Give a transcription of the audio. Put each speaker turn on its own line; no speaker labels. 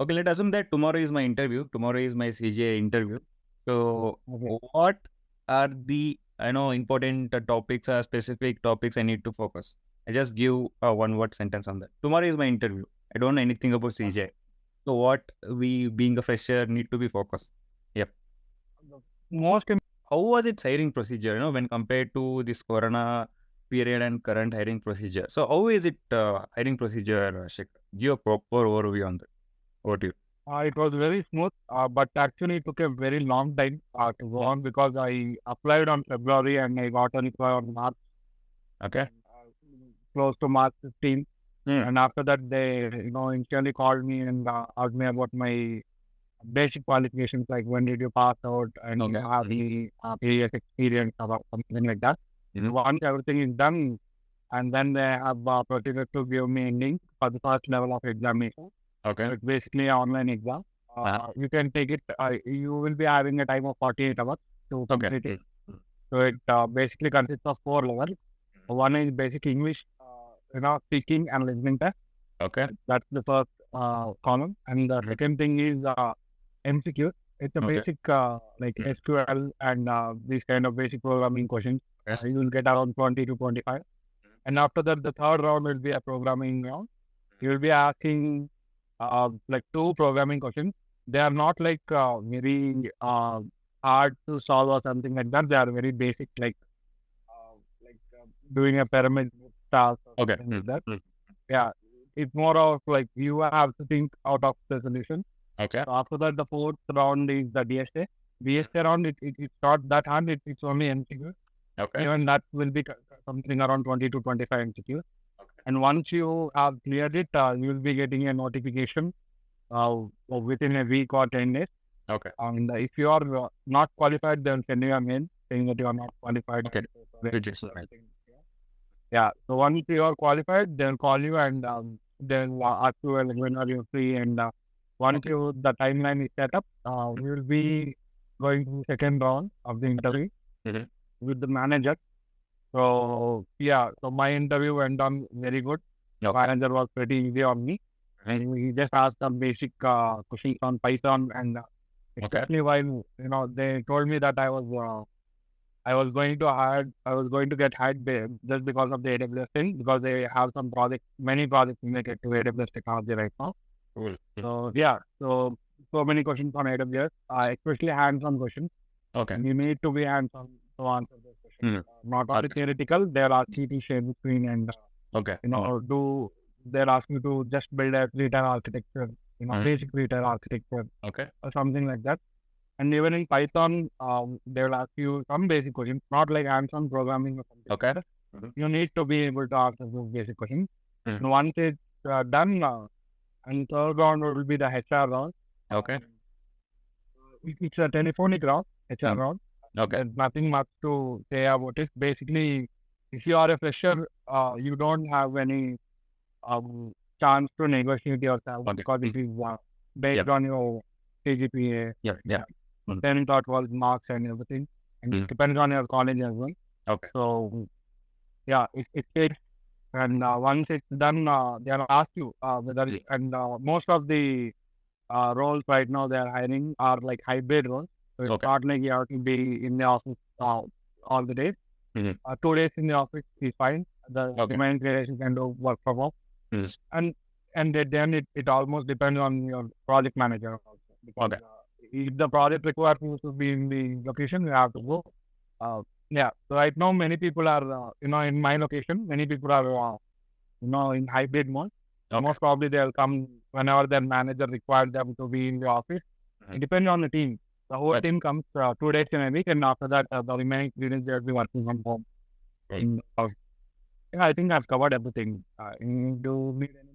Okay, let's assume that tomorrow is my interview. Tomorrow is my CGI interview. So,
Okay.
what are the important topics or specific topics I need to focus? I just give a one-word sentence on that. Tomorrow is my interview. I don't know anything about CGI. So, what we being a fresher need to be focused? Yep.
Most
How was its hiring procedure? When compared to this Corona period and current hiring procedure. So, how is it hiring procedure, Shekhar? Give a proper overview on that. Over to you.
it was very smooth, but actually it took a very long time to go on because I applied on February and I got a reply on March,
Okay.
close to March 15th.
Hmm.
And after that, they instantly called me and asked me about my basic qualifications, like when did you pass out and you
Okay.
have the previous experience or something like that.
Mhm.
Once everything is done, and then they have proceeded to give me a link for the first level of examination.
Okay.
It's basically an online exam. You can take it. You will be having a time of 48 hours to
Okay.
complete it. So it basically consists of 4 levels. One is basic English, speaking and listening test.
Okay.
That's the first column. And the second thing is MCQ. It's a
Okay.
basic like SQL and these kind of basic programming questions.
Yes.
You will get around 20 to 25. And after that, the third round will be a programming round. You will be asking like 2 programming questions. They are not like very hard to solve or something like that. They are very basic, like doing a pyramid task or
Okay.
something like that. Yeah, it's more of like you have to think out of the solution.
Okay.
So after that, the fourth round is the DSA. DSA round, it's not that hard. It's only MCQ.
Okay.
Even that will be something around 20 to 25 MCQ.
Okay.
And once you have cleared it, you will be getting a notification within a week or 10 days.
Okay.
And if you are not qualified, they'll send you a mail saying that you are not qualified.
Okay.
Yeah. So once you are qualified, they'll call you and they'll ask you when are you free. And once the timeline is set up, we will be going to the second round of the interview with the manager. So yeah, so my interview went on very good.
Okay.
Manager was pretty easy on me. And he just asked some basic questions on Python, and especially while they told me that I was going to get hired just because of the AWS thing, because they have many projects related to AWS technology right now.
Cool.
So yeah, so many questions on AWS, especially hands-on questions.
Okay.
You need to be hands-on to answer those questions. Not only theoretical, they'll ask you to share the screen and
Okay.
they'll ask you to just build a retail architecture, basic retail architecture,
Okay.
or something like that. And even in Python, they will ask you some basic questions, not like hands-on programming or something.
Okay.
You need to be able to answer those basic questions. And once it's done, and third round will be the HR round.
Okay.
It's a telephonic round, HR round.
Okay.
There's nothing much to say about it. Basically, if you are a fresher, you don't have any chance to negotiate yourself because it is based on your CGPA.
Yeah.
Then thought was marks and everything, and it depends on your college as well.
Okay.
So yeah, it takes, and once it's done, they'll ask you whether and most of the roles right now they are hiring are like hybrid roles. So it's not like you have to be in the office all the days. 2 days in the office is fine. The remaining days you can do work from home. And then it almost depends on your project manager also. Because, if the project requires you to be in the location, you have to go. Yeah. So right now, many people are, in my location, many people are, in hybrid mode. Most probably they'll come whenever their manager requires them to be in the office. It depends on the team. The whole team comes 2 days in a week, and after that, the remaining 3 days they'll be working from home. Yeah, I think I've covered everything. Do you need any